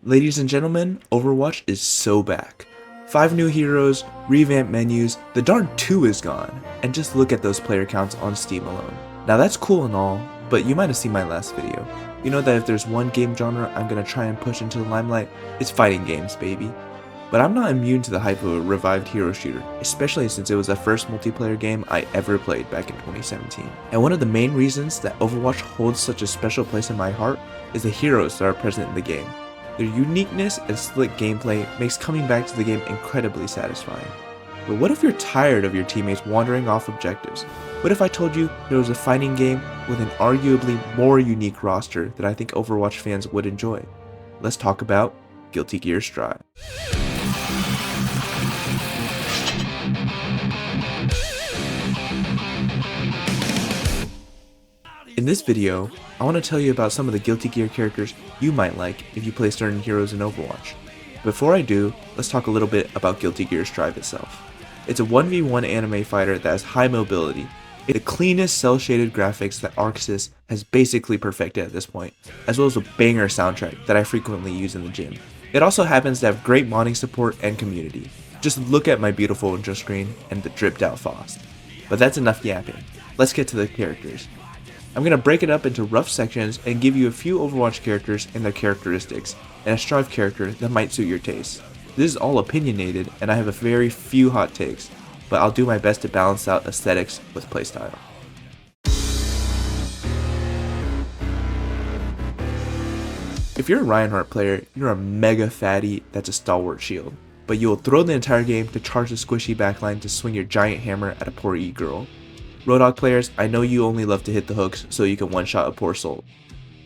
Ladies and gentlemen, Overwatch is so back. 5 new heroes, revamped menus, the darn 2 is gone, and just look at those player counts on Steam alone. Now that's cool and all, but you might have seen my last video. You know that if there's one game genre I'm gonna try and push into the limelight, it's fighting games, baby. But I'm not immune to the hype of a revived hero shooter, especially since it was the first multiplayer game I ever played back in 2017. And one of the main reasons that Overwatch holds such a special place in my heart is the heroes that are present in the game. Their uniqueness and slick gameplay makes coming back to the game incredibly satisfying. But what if you're tired of your teammates wandering off objectives? What if I told you there was a fighting game with an arguably more unique roster that I think Overwatch fans would enjoy? Let's talk about Guilty Gear Strive. In this video, I want to tell you about some of the Guilty Gear characters you might like if you play certain heroes in Overwatch. Before I do, let's talk a little bit about Guilty Gear Strive itself. It's a 1v1 anime fighter that has high mobility, the cleanest cel-shaded graphics that ArcSys has basically perfected at this point, as well as a banger soundtrack that I frequently use in the gym. It also happens to have great modding support and community. Just look at my beautiful intro screen and the dripped out Faust. But that's enough yapping. Let's get to the characters. I'm going to break it up into rough sections and give you a few Overwatch characters and their characteristics, and a Strive character that might suit your taste. This is all opinionated and I have a very few hot takes, but I'll do my best to balance out aesthetics with playstyle. If you're a Reinhardt player, you're a mega fatty that's a stalwart shield, but you will throw the entire game to charge the squishy backline to swing your giant hammer at a poor E-girl. Roadhog players, I know you only love to hit the hooks so you can one-shot a poor soul.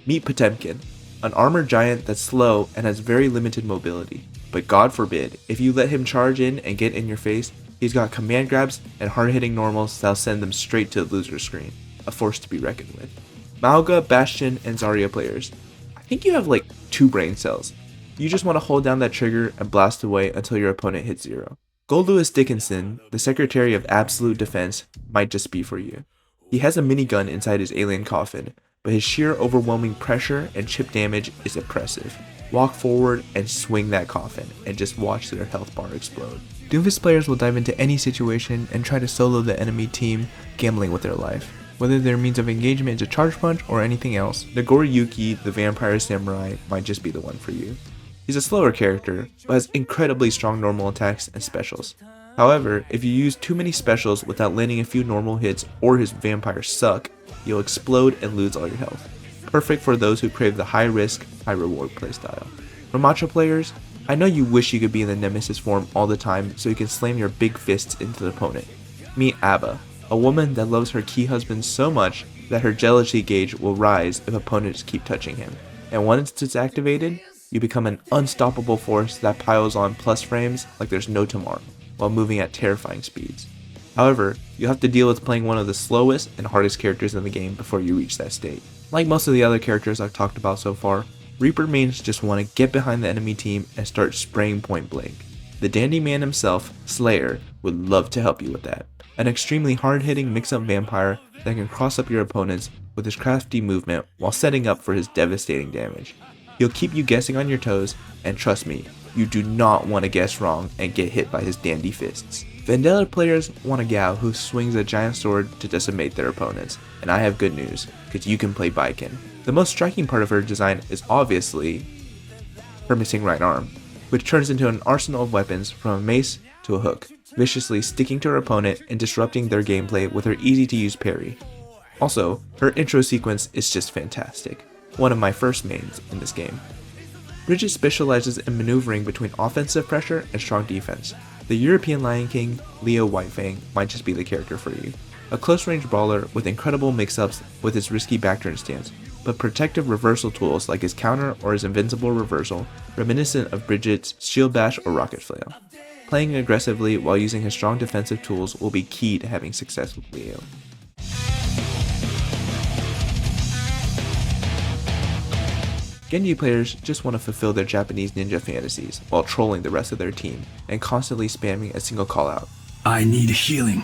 Meet Potemkin, an armored giant that's slow and has very limited mobility. But God forbid, if you let him charge in and get in your face, he's got command grabs and hard-hitting normals that'll send them straight to the loser screen, a force to be reckoned with. Mauga, Bastion, and Zarya players, I think you have like 2 brain cells. You just want to hold down that trigger and blast away until your opponent hits 0. Gold Lewis Dickinson, the Secretary of Absolute Defense, might just be for you. He has a minigun inside his alien coffin, but his sheer overwhelming pressure and chip damage is impressive. Walk forward and swing that coffin, and just watch their health bar explode. Doomfist players will dive into any situation and try to solo the enemy team, gambling with their life. Whether their means of engagement is a charge punch or anything else, Nagori Yuki, the Vampire Samurai, might just be the one for you. He's a slower character, but has incredibly strong normal attacks and specials. However, if you use too many specials without landing a few normal hits or his vampires suck, you'll explode and lose all your health. Perfect for those who crave the high risk, high reward playstyle. For macho players, I know you wish you could be in the Nemesis form all the time so you can slam your big fists into the opponent. Meet Abba, a woman that loves her key husband so much that her jealousy gauge will rise if opponents keep touching him. And once it's activated, you become an unstoppable force that piles on plus frames like there's no tomorrow, while moving at terrifying speeds. However, you'll have to deal with playing one of the slowest and hardest characters in the game before you reach that state. Like most of the other characters I've talked about so far, Reaper mains just want to get behind the enemy team and start spraying point blank. The dandy man himself, Slayer, would love to help you with that. An extremely hard-hitting mix-up vampire that can cross up your opponents with his crafty movement while setting up for his devastating damage. He'll keep you guessing on your toes, and trust me, you do not want to guess wrong and get hit by his dandy fists. Vendetta players want a gal who swings a giant sword to decimate their opponents, and I have good news, because you can play Baiken. The most striking part of her design is obviously her missing right arm, which turns into an arsenal of weapons from a mace to a hook, viciously sticking to her opponent and disrupting their gameplay with her easy-to-use parry. Also, her intro sequence is just fantastic. One of my first mains in this game. Bridget specializes in maneuvering between offensive pressure and strong defense. The European Lion King, Leo Whitefang, might just be the character for you. A close-range brawler with incredible mix-ups with his risky backturn stance, but protective reversal tools like his counter or his invincible reversal, reminiscent of Bridget's shield bash or rocket flail. Playing aggressively while using his strong defensive tools will be key to having success with Leo. Genji players just want to fulfill their Japanese ninja fantasies while trolling the rest of their team and constantly spamming a single callout. I need healing.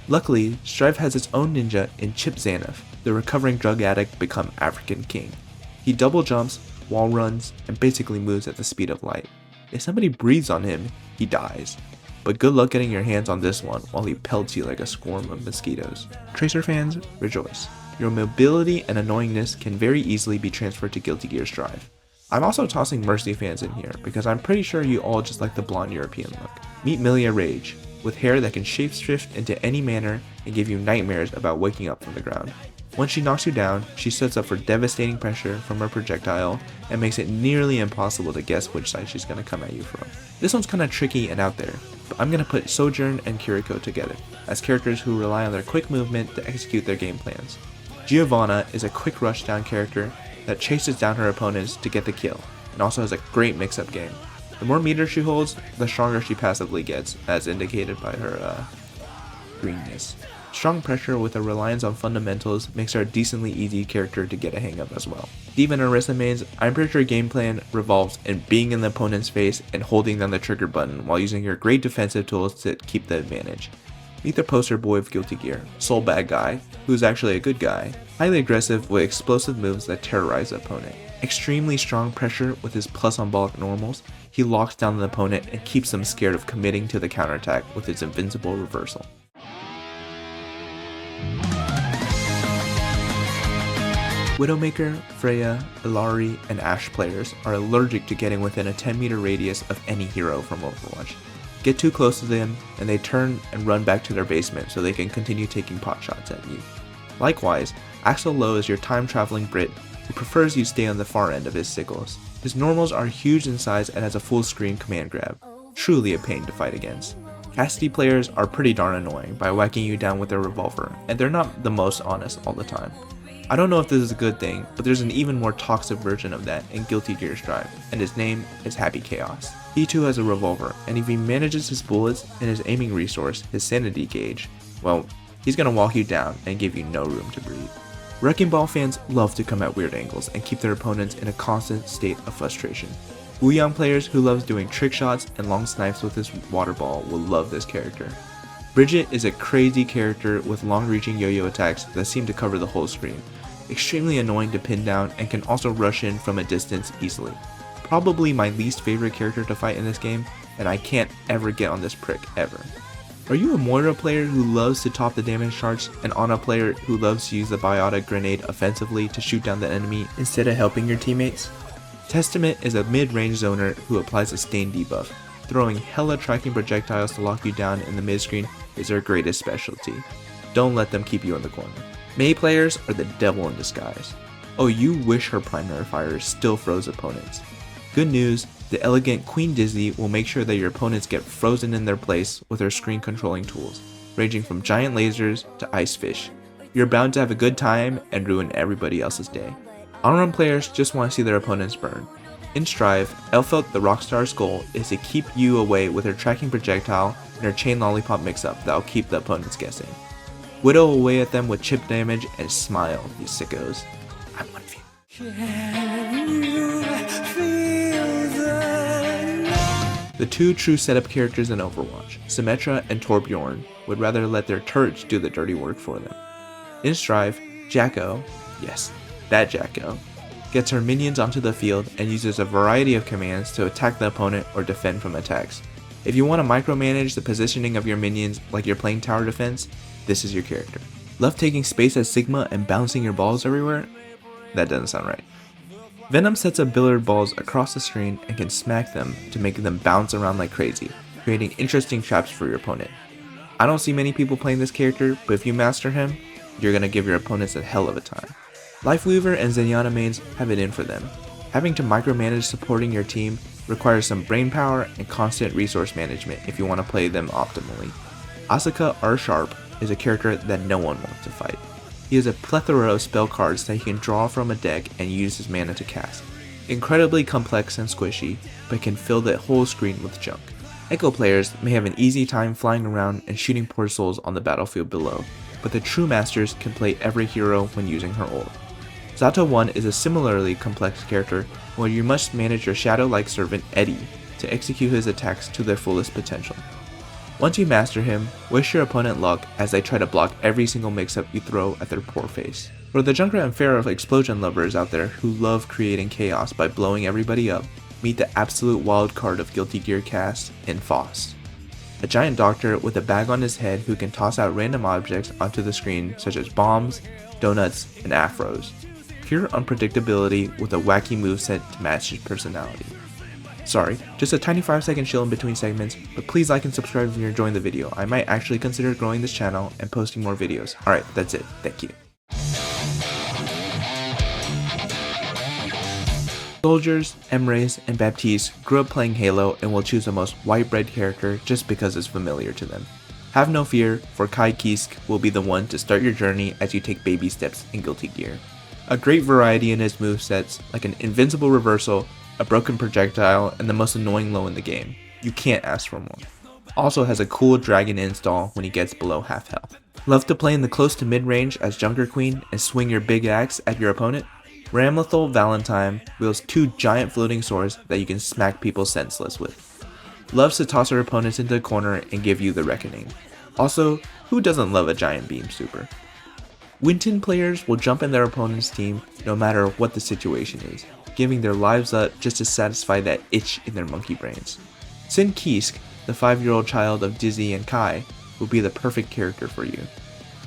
Luckily, Strive has its own ninja in Chip Zaneth, the recovering drug addict become African king. He double jumps, wall runs, and basically moves at the speed of light. If somebody breathes on him, he dies. But good luck getting your hands on this one while he pelts you like a swarm of mosquitoes. Tracer fans, rejoice. Your mobility and annoyingness can very easily be transferred to Guilty Gear Strive. I'm also tossing Mercy fans in here because I'm pretty sure you all just like the blonde European look. Meet Milia Rage, with hair that can shapeshift into any manner and give you nightmares about waking up from the ground. Once she knocks you down, she sets up for devastating pressure from her projectile and makes it nearly impossible to guess which side she's going to come at you from. This one's kinda tricky and out there, but I'm going to put Sojourn and Kiriko together as characters who rely on their quick movement to execute their game plans. Giovanna is a quick rushdown character that chases down her opponents to get the kill, and also has a great mix-up game. The more meters she holds, the stronger she passively gets, as indicated by her greenness. Strong pressure with a reliance on fundamentals makes her a decently easy character to get a hang of as well. Deep in Orisa mains, I'm pretty sure game plan revolves in being in the opponent's face and holding down the trigger button while using your great defensive tools to keep the advantage. Meet the poster boy of Guilty Gear, Soul Bad Guy, who's actually a good guy, highly aggressive with explosive moves that terrorize the opponent. Extremely strong pressure with his plus on block normals, he locks down the opponent and keeps them scared of committing to the counterattack with his invincible reversal. Widowmaker, Freya, Illari, and Ashe players are allergic to getting within a 10-meter radius of any hero from Overwatch. Get too close to them, and they turn and run back to their basement so they can continue taking pot shots at you. Likewise, Axel Lowe is your time-traveling Brit who prefers you stay on the far end of his sickles. His normals are huge in size and has a full-screen command grab, truly a pain to fight against. Cassidy players are pretty darn annoying by whacking you down with their revolver, and they're not the most honest all the time. I don't know if this is a good thing, but there's an even more toxic version of that in Guilty Gear Strive, and his name is Happy Chaos. He too has a revolver, and if he manages his bullets and his aiming resource, his sanity gauge, well, he's gonna walk you down and give you no room to breathe. Wrecking Ball fans love to come at weird angles and keep their opponents in a constant state of frustration. Wuyang players who loves doing trick shots and long snipes with his water ball will love this character. Bridget is a crazy character with long-reaching yo-yo attacks that seem to cover the whole screen. Extremely annoying to pin down and can also rush in from a distance easily. Probably my least favorite character to fight in this game, and I can't ever get on this prick ever. Are you a Moira player who loves to top the damage charts, and Ana player who loves to use the biotic grenade offensively to shoot down the enemy instead of helping your teammates? Testament is a mid-range zoner who applies a stain debuff. Throwing hella tracking projectiles to lock you down in the mid-screen is their greatest specialty. Don't let them keep you in the corner. Mei players are the devil in disguise. Oh, you wish her primary fire still froze opponents. Good news, the elegant Queen Dizzy will make sure that your opponents get frozen in their place with her screen controlling tools, ranging from giant lasers to ice fish. You're bound to have a good time and ruin everybody else's day. On-run players just want to see their opponents burn. In Strive, Elphelt the Rockstar's goal is to keep you away with her tracking projectile and her chain lollipop mix-up that'll keep the opponents guessing. Whittle away at them with chip damage and smile, you sickos. I'm one of you. The two true setup characters in Overwatch, Symmetra and Torbjorn, would rather let their turrets do the dirty work for them. In Strive, Jacko, yes, that Jacko, gets her minions onto the field and uses a variety of commands to attack the opponent or defend from attacks. If you want to micromanage the positioning of your minions like you're playing tower defense, this is your character. Love taking space as Sigma and bouncing your balls everywhere? That doesn't sound right. Venom sets up billiard balls across the screen and can smack them to make them bounce around like crazy, creating interesting traps for your opponent. I don't see many people playing this character, but if you master him, you're gonna give your opponents a hell of a time. Lifeweaver and Zenyatta mains have it in for them. Having to micromanage supporting your team requires some brainpower and constant resource management if you want to play them optimally. Asuka R Sharp is a character that no one wants to fight. He has a plethora of spell cards that he can draw from a deck and use his mana to cast. Incredibly complex and squishy, but can fill the whole screen with junk. Echo players may have an easy time flying around and shooting poor souls on the battlefield below, but the true masters can play every hero when using her ult. Zato 1 is a similarly complex character where you must manage your shadow-like servant Eddie to execute his attacks to their fullest potential. Once you master him, wish your opponent luck as they try to block every single mix-up you throw at their poor face. For the Junkrat and Pharaoh explosion lovers out there who love creating chaos by blowing everybody up, meet the absolute wild card of Guilty Gear cast in Faust. A giant doctor with a bag on his head who can toss out random objects onto the screen such as bombs, donuts, and afros. Pure unpredictability with a wacky moveset to match his personality. Sorry, just a tiny 5-second chill in between segments, but please like and subscribe if you're enjoying the video. I might actually consider growing this channel and posting more videos. Alright, that's it. Thank you. Soldiers, Emrys, and Baptiste grew up playing Halo and will choose the most white bread character just because it's familiar to them. Have no fear, for Kai Kiske will be the one to start your journey as you take baby steps in Guilty Gear. A great variety in his movesets, like an invincible reversal, a broken projectile, and the most annoying low in the game. You can't ask for more. Also has a cool dragon install when he gets below half health. Love to play in the close to mid range as Junker Queen and swing your big axe at your opponent? Ramlethal Valentine wields 2 giant floating swords that you can smack people senseless with. Loves to toss her opponents into a corner and give you the reckoning. Also, who doesn't love a giant beam super? Winton players will jump in their opponent's team no matter what the situation is, giving their lives up just to satisfy that itch in their monkey brains. Sin Kiske, the 5-year-old child of Dizzy and Kai, will be the perfect character for you.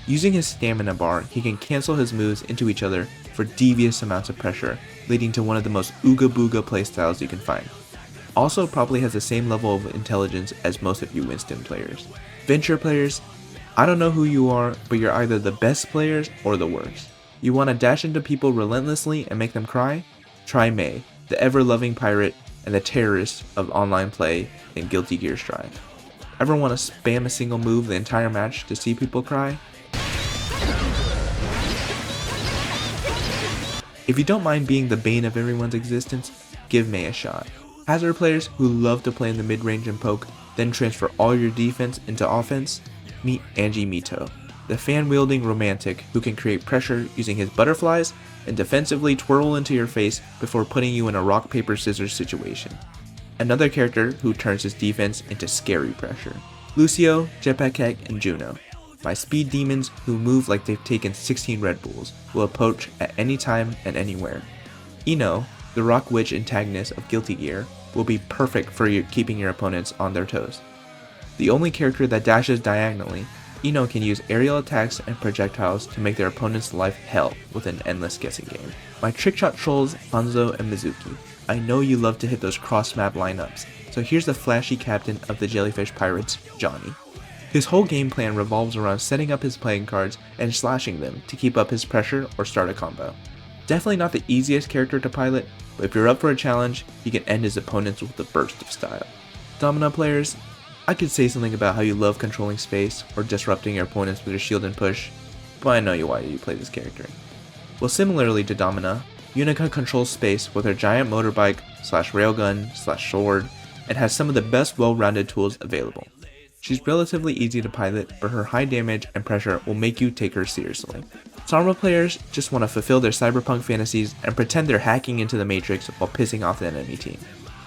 Using his stamina bar, he can cancel his moves into each other for devious amounts of pressure, leading to one of the most ooga booga playstyles you can find. Also probably has the same level of intelligence as most of you Winston players. Venture players, I don't know who you are, but you're either the best players or the worst. You want to dash into people relentlessly and make them cry? Try May, the ever-loving pirate and the terrorist of online play in Guilty Gear Strive. Ever want to spam a single move the entire match to see people cry? If you don't mind being the bane of everyone's existence, give May a shot. Hazard players who love to play in the mid-range and poke, then transfer all your defense into offense, meet Angie Mito, the fan-wielding romantic who can create pressure using his butterflies and defensively twirl into your face before putting you in a rock-paper-scissors situation. Another character who turns his defense into scary pressure. Lucio, Jetpack, and Juno. My speed demons who move like they've taken 16 Red Bulls will approach at any time and anywhere. Ino, the Rock Witch antagonist of Guilty Gear, will be perfect for keeping your opponents on their toes. The only character that dashes diagonally, Ino can use aerial attacks and projectiles to make their opponent's life hell with an endless guessing game. My trickshot trolls, Hanzo and Mizuki. I know you love to hit those cross-map lineups, so here's the flashy captain of the Jellyfish Pirates, Johnny. His whole game plan revolves around setting up his playing cards and slashing them to keep up his pressure or start a combo. Definitely not the easiest character to pilot, but if you're up for a challenge, he can end his opponents with a burst of style. Domino players, I could say something about how you love controlling space or disrupting your opponents with your shield and push, but I know why you play this character. Well, similarly to Domina, Unica controls space with her giant motorbike / railgun / sword and has some of the best well-rounded tools available. She's relatively easy to pilot, but her high damage and pressure will make you take her seriously. Sama players just want to fulfill their cyberpunk fantasies and pretend they're hacking into the Matrix while pissing off the enemy team.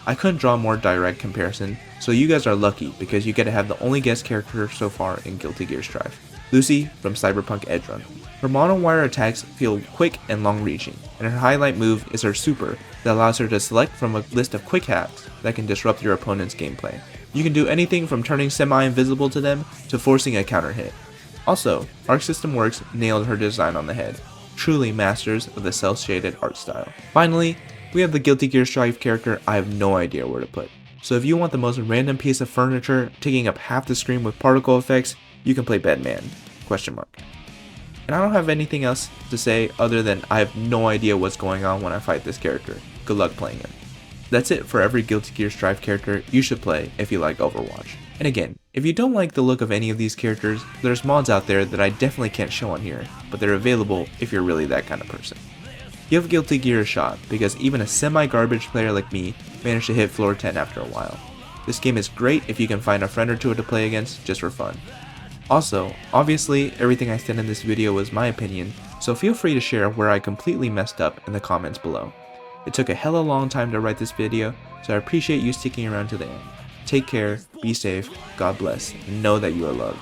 I couldn't draw a more direct comparison, so you guys are lucky because you get to have the only guest character so far in Guilty Gear Strive, Lucy from Cyberpunk Edgerun. Her monowire attacks feel quick and long-reaching, and her highlight move is her super that allows her to select from a list of quick hacks that can disrupt your opponent's gameplay. You can do anything from turning semi-invisible to them to forcing a counter hit. Also, Arc System Works nailed her design on the head, truly masters of the cel-shaded art style. Finally, we have the Guilty Gear Strive character I have no idea where to put. So if you want the most random piece of furniture taking up half the screen with particle effects, you can play Batman, ? And I don't have anything else to say other than I have no idea what's going on when I fight this character. Good luck playing him. That's it for every Guilty Gear Strive character you should play if you like Overwatch. And again, if you don't like the look of any of these characters, there's mods out there that I definitely can't show on here, but they're available if you're really that kind of person. Give Guilty Gear a shot, because even a semi-garbage player like me managed to hit floor 10 after a while. This game is great if you can find a friend or two to play against just for fun. Also, obviously, everything I said in this video was my opinion, so feel free to share where I completely messed up in the comments below. It took a hella long time to write this video, so I appreciate you sticking around to the end. Take care, be safe, God bless, and know that you are loved.